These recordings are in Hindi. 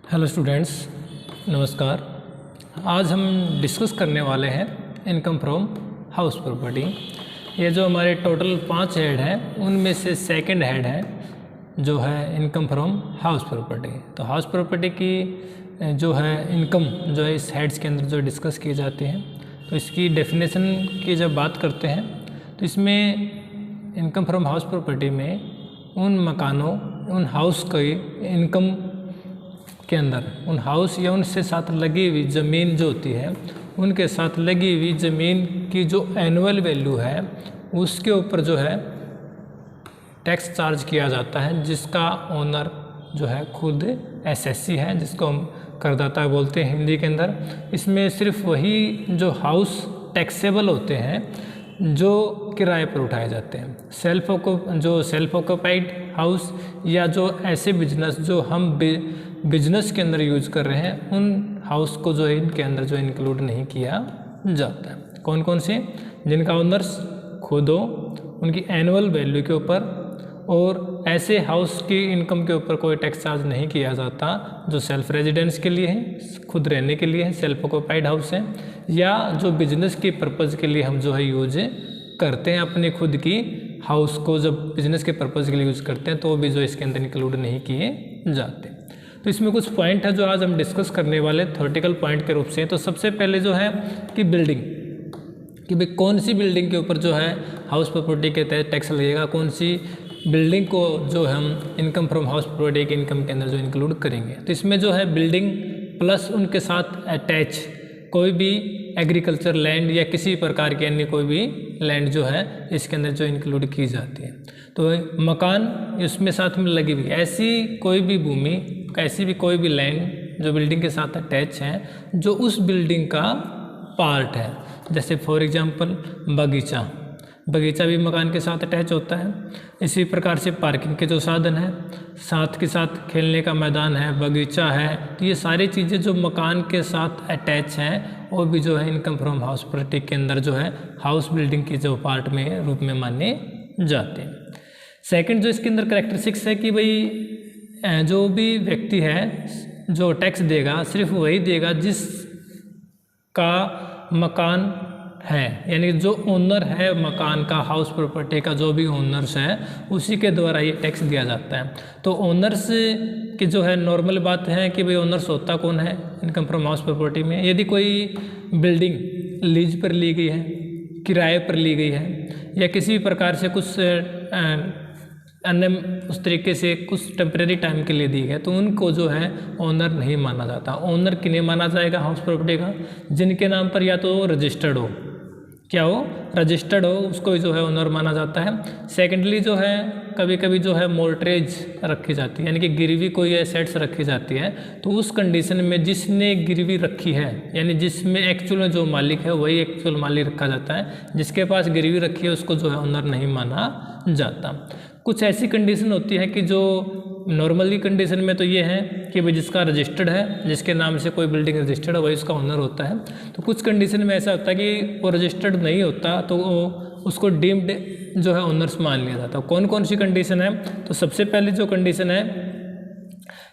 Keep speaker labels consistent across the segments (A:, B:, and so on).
A: हेलो स्टूडेंट्स, नमस्कार। आज हम डिस्कस करने वाले हैं इनकम फ्रॉम हाउस प्रॉपर्टी। ये जो हमारे टोटल 5 हेड हैं उनमें से सेकंड हेड है जो है इनकम फ्रॉम हाउस प्रॉपर्टी। तो हाउस प्रॉपर्टी की जो है इनकम जो है इस हेड्स के अंदर जो डिस्कस की जाती है। तो इसकी डेफिनेशन की जब बात करते हैं तो इसमें इनकम फ्रॉम हाउस प्रॉपर्टी में उन मकानों, उन हाउस की इनकम के अंदर, उन हाउस या उनसे साथ लगी हुई ज़मीन जो होती है उनके साथ लगी हुई ज़मीन की जो एनुअल वैल्यू है उसके ऊपर जो है टैक्स चार्ज किया जाता है, जिसका ओनर जो है खुद एसएससी है, जिसको हम करदाता बोलते हैं हिंदी के अंदर। इसमें सिर्फ वही जो हाउस टैक्सेबल होते हैं जो किराए पर उठाए जाते हैं। सेल्फ ऑक्यूपाइड हाउस या जो ऐसे बिजनेस जो हम बिजनेस के अंदर यूज कर रहे हैं उन हाउस को जो है इनके अंदर जो इंक्लूड नहीं किया जाता है। कौन कौन से? जिनका ओनर्स खुद हो, उनकी एनुअल वैल्यू के ऊपर, और ऐसे हाउस की इनकम के ऊपर कोई टैक्स चार्ज नहीं किया जाता जो सेल्फ रेजिडेंस के लिए है, खुद रहने के लिए है, सेल्फ ऑक्यूपाइड हाउस है, या जो बिजनेस के पर्पज़ के लिए हम जो है यूज करते हैं अपनी खुद की हाउस को। जब बिजनेस के पर्पज़ के लिए यूज़ करते हैं तो वो भी जो इसके अंदर इंक्लूड नहीं किए जाते। तो इसमें कुछ पॉइंट है जो आज हम डिस्कस करने वाले थ्योरेटिकल पॉइंट के रूप से। तो सबसे पहले जो है कि बिल्डिंग, कि भाई कौन सी बिल्डिंग के ऊपर जो है हाउस प्रॉपर्टी के तहत टैक्स लगेगा, कौन सी बिल्डिंग को जो हम इनकम फ्रॉम हाउस प्रॉपर्टी के इनकम के अंदर जो इंक्लूड करेंगे। तो इसमें जो है बिल्डिंग प्लस उनके साथ अटैच कोई भी एग्रीकल्चर लैंड या किसी प्रकार की अन्य कोई भी लैंड जो है इसके अंदर जो इंक्लूड की जाती है। तो मकान इसमें साथ में लगी हुई ऐसी कोई भी भूमि, ऐसी भी कोई भी लैंड जो बिल्डिंग के साथ अटैच है जो उस बिल्डिंग का पार्ट है। जैसे फॉर एग्जांपल बगीचा भी मकान के साथ अटैच होता है। इसी प्रकार से पार्किंग के जो साधन हैं, साथ के साथ खेलने का मैदान है, बगीचा है, तो ये सारी चीज़ें जो मकान के साथ अटैच हैं वो भी जो है इनकम फ्रॉम हाउस प्रॉपर्टी के अंदर जो है हाउस बिल्डिंग की जो पार्ट में रूप में माने जाते हैं। सेकंड जो इसके अंदर कैरेक्टरिस्टिक्स है कि भाई जो भी व्यक्ति है जो टैक्स देगा सिर्फ वही देगा जिसका मकान है, यानी जो ओनर है मकान का, हाउस प्रॉपर्टी का जो भी ओनर्स है उसी के द्वारा ये टैक्स दिया जाता है। तो ओनर्स की जो है नॉर्मल बात है कि भाई ओनर्स होता कौन है इनकम फ्रॉम हाउस प्रॉपर्टी में। यदि कोई बिल्डिंग लीज पर ली गई है, किराए पर ली गई है, या किसी प्रकार से कुछ अन्य उस तरीके से कुछ टेम्परेरी टाइम के लिए दी है, तो उनको जो है ओनर नहीं माना जाता। ओनर किन्हें माना जाएगा हाउस प्रॉपर्टी का? जिनके नाम पर या तो रजिस्टर्ड हो, क्या हो, रजिस्टर्ड हो, उसको जो है ओनर माना जाता है। सेकेंडली जो है कभी कभी जो है मोर्टरेज रखी जाती है, यानी कि गिरवी कोई एसेट्स रखी जाती है, तो उस कंडीशन में जिसने गिरवी रखी है, यानी जिसमें एक्चुअल में जो मालिक है वही एक्चुअल मालिक रखा जाता है, जिसके पास गिरवी रखी है उसको जो है ओनर नहीं माना जाता। कुछ ऐसी कंडीशन होती है कि जो नॉर्मली कंडीशन में तो ये है कि भाई जिसका रजिस्टर्ड है, जिसके नाम से कोई बिल्डिंग रजिस्टर्ड है वही उसका ओनर होता है। तो कुछ कंडीशन में ऐसा होता है कि वो रजिस्टर्ड नहीं होता तो उसको डीम्ड जो है ओनर्स मान लिया जाता है। कौन कौन सी कंडीशन है? तो सबसे पहले जो कंडीशन है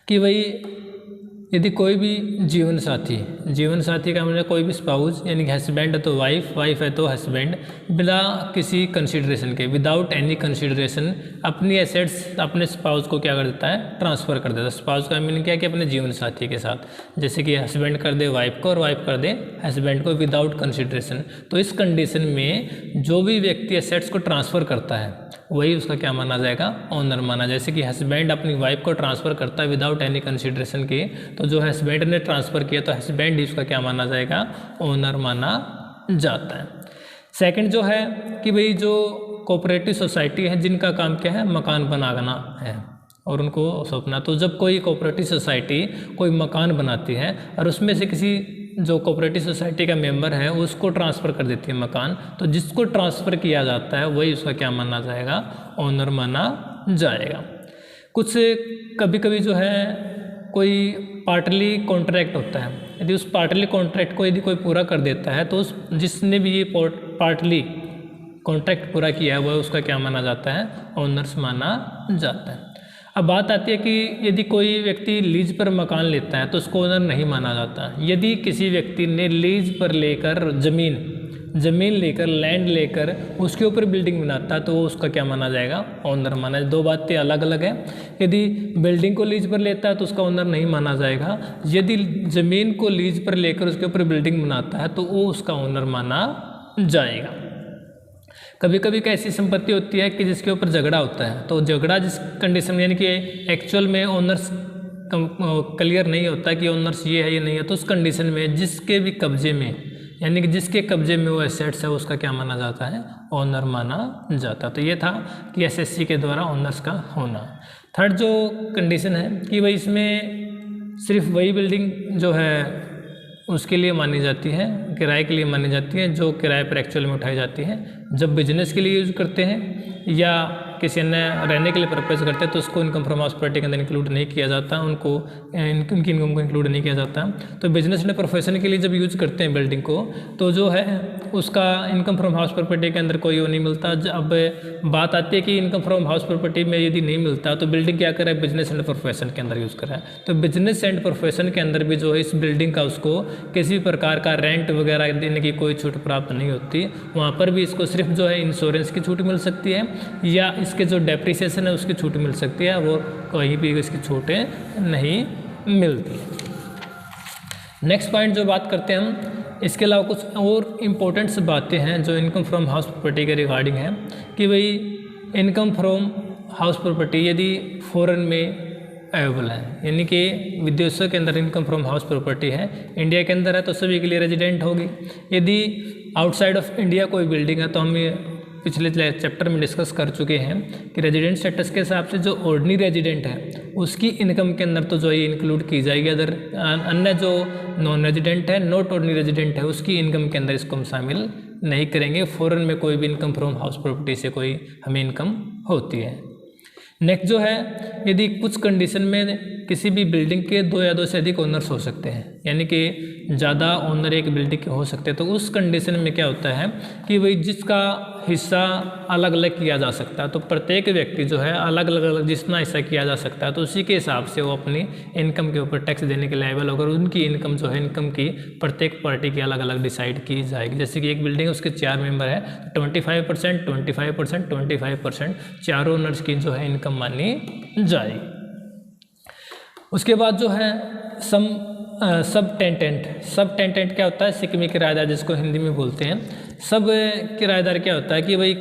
A: कि भाई यदि कोई भी जीवन साथी का मतलब कोई भी स्पाउस, यानी कि हस्बैंड है तो वाइफ है तो हस्बैंड, बिना किसी कंसिडरेशन के, विदाउट एनी कंसिडरेशन अपनी एसेट्स अपने स्पाउस को क्या कर देता है, ट्रांसफ़र कर देता है। स्पाउस का मीनिंग क्या है कि अपने जीवन साथी के साथ, जैसे कि हस्बैंड कर दे वाइफ को और वाइफ कर दे हस्बैंड को विदाउट कंसिडरेशन। तो इस कंडीशन में जो भी व्यक्ति एसेट्स को ट्रांसफ़र करता है वही उसका क्या माना जाएगा, ओनर माना। जैसे कि हस्बैंड अपनी वाइफ को ट्रांसफ़र करता है विदाउट एनी कंसिडरेशन के, तो जो हस्बैंड ने ट्रांसफ़र किया तो हस्बैंड ही उसका क्या माना जाएगा, ओनर माना जाता है। सेकंड जो है कि भाई जो कोऑपरेटिव सोसाइटी है जिनका काम क्या है, मकान बनाना है और उनको सौंपना। तो जब कोई कोऑपरेटिव सोसाइटी कोई मकान बनाती है और उसमें से किसी जो कोऑपरेटिव सोसाइटी का मेंबर है उसको ट्रांसफ़र कर देती है मकान, तो जिसको ट्रांसफ़र किया जाता है वही उसका क्या माना जाएगा, ओनर माना जाएगा। कुछ कभी कभी जो है कोई पार्टली कॉन्ट्रैक्ट होता है, यदि उस पार्टली कॉन्ट्रैक्ट को यदि कोई पूरा कर देता है तो उस जिसने भी ये पार्टली कॉन्ट्रैक्ट पूरा किया है वह उसका क्या माना जाता है, ओनर्स माना जाता है। अब बात आती है कि यदि कोई व्यक्ति लीज पर मकान लेता है तो उसको ओनर नहीं माना जाता। यदि किसी व्यक्ति ने लीज पर लेकर ज़मीन लेकर लैंड लेकर उसके ऊपर बिल्डिंग बनाता है तो वो उसका क्या माना जाएगा? ओनर माना। दो बातें अलग अलग हैं। यदि बिल्डिंग को लीज पर लेता है तो उसका ओनर नहीं माना जाएगा। यदि ज़मीन को लीज पर लेकर उसके ऊपर बिल्डिंग बनाता है तो वो उसका ओनर माना जाएगा। कभी कभी कैसी संपत्ति होती है कि जिसके ऊपर झगड़ा होता है, तो झगड़ा जिस कंडीशन में यानी कि एक्चुअल में ओनर्स क्लियर नहीं होता कि ओनर्स ये है ये नहीं है, तो उस कंडीशन में जिसके भी कब्जे में यानी कि जिसके कब्जे में वो एसेट्स है उसका क्या माना जाता है? ओनर माना जाता। तो ये था कि एसएससी के द्वारा ओनर्स का होना। थर्ड जो कंडीशन है कि भाई इसमें सिर्फ वही बिल्डिंग जो है उसके लिए मानी जाती है, किराए के लिए मानी जाती है जो किराए पर एक्चुअल में उठाई जाती है। जब बिजनेस के लिए यूज़ करते हैं या किसी अन्य रहने के लिए पर्पज़ करते हैं तो उसको इनकम फ्रॉम हाउस प्रॉपर्टी के अंदर इंक्लूड नहीं किया जाता, उनकी इनकम को इंक्लूड नहीं किया जाता। तो बिजनेस एंड प्रोफेशन के लिए जब यूज़ करते हैं बिल्डिंग को तो जो है उसका इनकम फ्रॉम हाउस प्रॉपर्टी के अंदर कोई वो नहीं मिलता। अब बात आती है कि इनकम फ्रॉम हाउस प्रॉपर्टी में यदि नहीं मिलता तो बिल्डिंग क्या करे? बिजनेस एंड प्रोफेशन के अंदर यूज़ करें। तो बिजनेस एंड प्रोफेशन के अंदर भी जो है इस बिल्डिंग का उसको किसी भी प्रकार का रेंट वगैरह देने की कोई छूट प्राप्त नहीं होती। वहाँ पर भी इसको सिर्फ जो है इंश्योरेंस की छूट मिल सकती है या इसके जो डेप्रिसिएशन है उसकी छूट मिल सकती है, वो कहीं भी इसकी छूटें नहीं मिलती। नेक्स्ट पॉइंट जो बात करते हैं हम, इसके अलावा कुछ और इम्पोर्टेंट्स बातें हैं जो इनकम फ्रॉम हाउस प्रॉपर्टी के रिगार्डिंग है कि भाई इनकम फ्रॉम हाउस प्रॉपर्टी यदि फॉरेन में अवेलेबल है यानी कि विदेशों के अंदर इनकम फ्रॉम हाउस प्रॉपर्टी है, इंडिया के अंदर है तो सभी के लिए रेजिडेंट होगी। यदि आउटसाइड ऑफ इंडिया कोई बिल्डिंग है तो हम ये पिछले चैप्टर में डिस्कस कर चुके हैं कि रेजिडेंट स्टेटस के हिसाब से जो ऑर्डिनरी रेजिडेंट है उसकी इनकम के अंदर तो जो ये इंक्लूड की जाएगी। अदर अन्य जो नॉन रेजिडेंट है, नॉट ऑर्डिनरी रेजिडेंट है, उसकी इनकम के अंदर इसको हम शामिल नहीं करेंगे। फॉरेन में कोई भी इनकम फ्रॉम हाउस प्रॉपर्टी से कोई हमें इनकम होती है। नेक्स्ट जो है, यदि कुछ कंडीशन में किसी भी बिल्डिंग के दो या दो से अधिक ओनर्स हो सकते हैं यानी कि ज़्यादा ओनर एक बिल्डिंग के हो सकते हैं, तो उस कंडीशन में क्या होता है कि भाई जिसका हिस्सा अलग अलग किया जा सकता है, तो प्रत्येक व्यक्ति जो है अलग अलग जितना हिस्सा किया जा सकता है तो उसी के हिसाब से वो अपनी इनकम के ऊपर टैक्स देने के लायबल होकर उनकी इनकम जो है इनकम की प्रत्येक पार्टी की अलग अलग डिसाइड की जाएगी। जैसे कि एक बिल्डिंग है उसके 4 मेंबर है, 25%, 25%, 25% चारों ओनर्स की जो है इनकम मानी जाएगी। उसके बाद जो है सब टेंटेंट क्या होता है? सिक्किमी किराएदार जिसको हिंदी में बोलते हैं। सब किराएदार क्या होता है कि भाई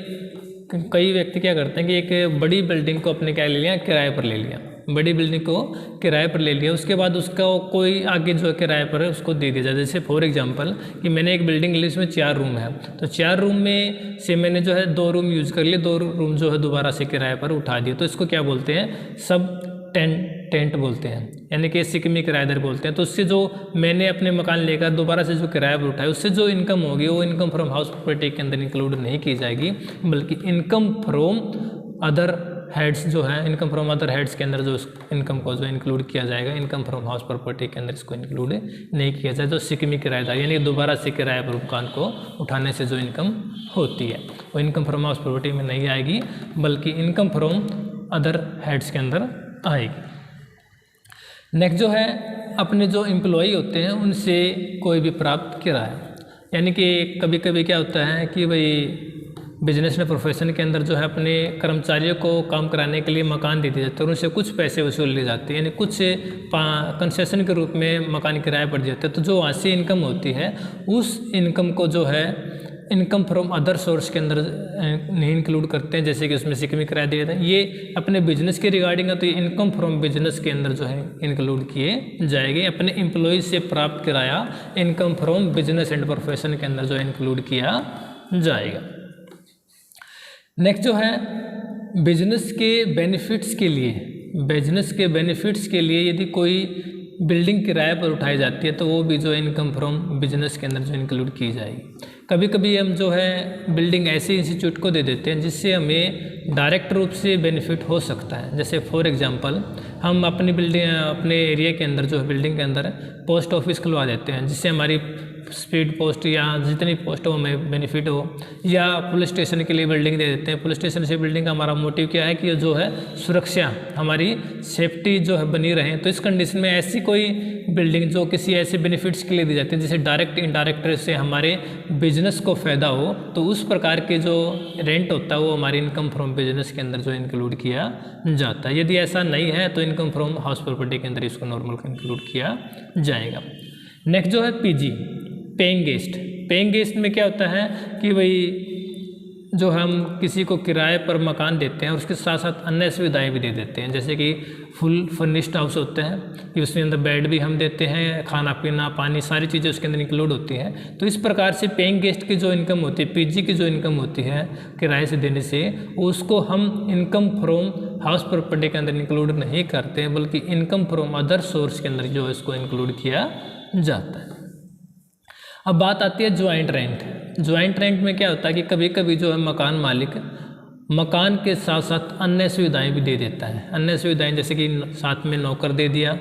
A: कई व्यक्ति क्या करते हैं कि एक बड़ी बिल्डिंग को अपने क्या ले लिया, किराए पर ले लिया, बड़ी बिल्डिंग को किराए पर ले लिया, उसके बाद उसका कोई आगे जो किराए पर है उसको दे दिया जाए। जैसे फॉर एग्जांपल कि मैंने एक बिल्डिंग ली उसमें 4 रूम है, तो 4 रूम में से मैंने जो है 2 रूम यूज़ कर लिए, 2 रूम जो है दोबारा से किराए पर उठा दिए, तो इसको क्या बोलते हैं? सब टेंट बोलते हैं यानी कि सिक्किमी किराएदार बोलते हैं। तो उससे जो मैंने अपने मकान लेकर दोबारा से जो किराया पर उठाया उससे जो इनकम होगी वो इनकम फ्रॉम हाउस प्रॉपर्टी के अंदर इंक्लूड नहीं की जाएगी, बल्कि इनकम फ्रॉम अदर हेड्स जो है, इनकम फ्रॉम अदर हेड्स के अंदर जो इनकम को जो इंक्लूड किया जाएगा, इनकम फ्रॉम हाउस प्रॉपर्टी के अंदर इसको इंक्लूड नहीं किया जाए। जो सिक्किमी किराएदार यानी दोबारा से किराए पर मकान को उठाने से जो इनकम होती है वो इनकम फ्रॉम हाउस प्रॉपर्टी में नहीं आएगी, बल्कि इनकम फ्रॉम अदर हेड्स के अंदर आएगी। नेक्स्ट जो है, अपने जो एम्प्लॉई होते हैं उनसे कोई भी प्राप्त किराया, यानी कि कभी कभी क्या होता है कि भाई बिजनेस में प्रोफेशन के अंदर जो है अपने कर्मचारियों को काम कराने के लिए मकान दे दिए जाते हैं और उनसे कुछ पैसे वसूल लिए जाते हैं, यानी कुछ कंसेशन के रूप में मकान किराए पर दिए जाते हैं। तो जो वहाँ से इनकम होती है उस इनकम को जो है इनकम फ्रॉम अदर सोर्स के अंदर नहीं इंक्लूड करते हैं, जैसे कि उसमें सिक्किमी किराया दिए जाते हैं। ये अपने बिजनेस के रिगार्डिंग है तो ये इनकम फ्रॉम बिजनेस के अंदर जो है इंक्लूड किए जाएंगे। अपने एम्प्लॉय से प्राप्त किराया income from business and profession के अंदर जो इंक्लूड किया जाएगा। नेक्स्ट जो है, बिजनेस के बेनिफिट्स के लिए यदि कोई बिल्डिंग किराए पर उठाई जाती है तो वो भी जो इनकम फ्रॉम बिजनेस के अंदर जो इंक्लूड की जाएगी। कभी कभी हम जो है बिल्डिंग ऐसे इंस्टीट्यूट को दे देते हैं जिससे हमें डायरेक्ट रूप से बेनिफिट हो सकता है। जैसे फॉर एग्जांपल हम अपनी बिल्डिंग अपने एरिया के अंदर जो है बिल्डिंग के अंदर पोस्ट ऑफिस खुलवा देते हैं जिससे हमारी स्पीड पोस्ट या जितनी पोस्ट हो हमें बेनिफिट हो, या पुलिस स्टेशन के लिए बिल्डिंग दे देते हैं। पुलिस स्टेशन से बिल्डिंग का हमारा मोटिव क्या है कि जो है सुरक्षा, हमारी सेफ्टी जो है बनी रहे। तो इस कंडीशन में ऐसी कोई बिल्डिंग जो किसी ऐसे बेनिफिट्स के लिए दी जाती है जिसे डायरेक्ट इनडायरेक्ट से हमारे बिजनेस को फ़ायदा हो, तो उस प्रकार के जो रेंट होता है वो हमारी इनकम फ्रॉम बिजनेस के अंदर जो इंक्लूड किया जाता है। यदि ऐसा नहीं है तो इनकम फ्रॉम हाउस प्रॉपर्टी के अंदर इसको नॉर्मल इंक्लूड किया जाएगा। नेक्स्ट जो है PG, paying guest. Paying guest में क्या होता है कि भाई जो हम किसी को किराए पर मकान देते हैं और उसके साथ साथ अन्य सुविधाएं भी दे देते हैं, जैसे कि फुल फर्निश्ड हाउस होते हैं कि उसके अंदर बेड भी हम देते हैं, खाना पीना पानी सारी चीज़ें उसके अंदर इंक्लूड होती हैं। तो इस प्रकार से पेइंग गेस्ट की जो इनकम होती है, पीजी की जो इनकम होती है किराए से देने से, उसको हम इनकम फ्रॉम हाउस प्रॉपर्टी के अंदर इंक्लूड नहीं करते हैं, बल्कि इनकम फ्रॉम अदर सोर्स के अंदर जो है इसको इंक्लूड किया जाता है। अब बात आती है ज्वाइंट रेंट। ज्वाइंट रेंट में क्या होता है कि कभी कभी जो है मकान मालिक मकान के साथ साथ अन्य सुविधाएं भी दे देता है। अन्य सुविधाएं जैसे कि साथ में नौकर दे दिया,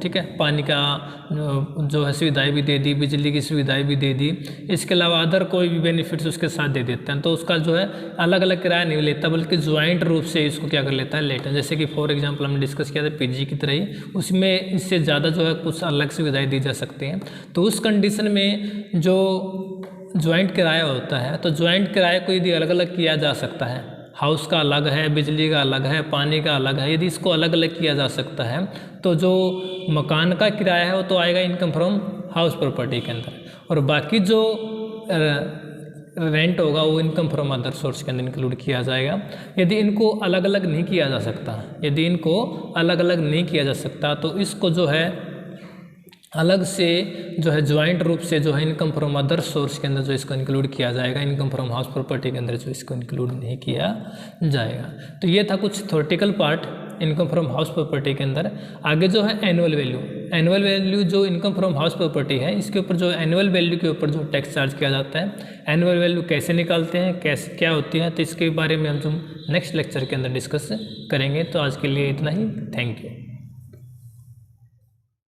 A: ठीक है, पानी का जो है सुविधाएं भी दे दी, बिजली की सुविधाएं भी दे दी, इसके अलावा अदर कोई भी बेनिफिट्स उसके साथ दे देते हैं। तो उसका जो है अलग अलग किराया नहीं लेता, बल्कि ज्वाइंट रूप से इसको क्या कर लेता है, लेता है। जैसे कि फॉर एग्जांपल हमने डिस्कस किया था पीजी की तरह ही, उसमें इससे ज़्यादा जो है कुछ अलग सुविधाएँ दी जा सकती हैं। तो उस कंडीशन में जो ज्वाइंट किराया होता है, तो ज्वाइंट किराए को यदि अलग अलग किया जा सकता है, हाउस का अलग है, बिजली का अलग है, पानी का अलग है, यदि इसको अलग अलग किया जा सकता है तो जो मकान का किराया है वो तो आएगा इनकम फ्रॉम हाउस प्रॉपर्टी के अंदर, और बाकी जो रेंट होगा वो इनकम फ्रॉम अदर सोर्स के अंदर इंक्लूड किया जाएगा। यदि इनको अलग अलग नहीं किया जा सकता, यदि इनको अलग अलग नहीं किया जा सकता तो इसको जो है अलग से जो है ज्वाइंट रूप से जो है इनकम फ्रॉम अदर सोर्स के अंदर जो इसको इंक्लूड किया जाएगा, इनकम फ्रॉम हाउस प्रॉपर्टी के अंदर जो इसको इंक्लूड नहीं किया जाएगा। तो ये था कुछ theoretical part income from house property के अंदर। आगे जो है एनुअल वैल्यू, एनुअल वैल्यू जो इनकम फ्रॉम हाउस प्रॉपर्टी है, इसके ऊपर जो एनुअल वैल्यू के ऊपर जो टैक्स चार्ज किया जाता है, एनुअल वैल्यू कैसे निकालते हैं, कैसे क्या होती है, तो इसके बारे में हम जो नेक्स्ट लेक्चर के अंदर डिस्कस करेंगे। तो आज के लिए इतना ही, थैंक यू।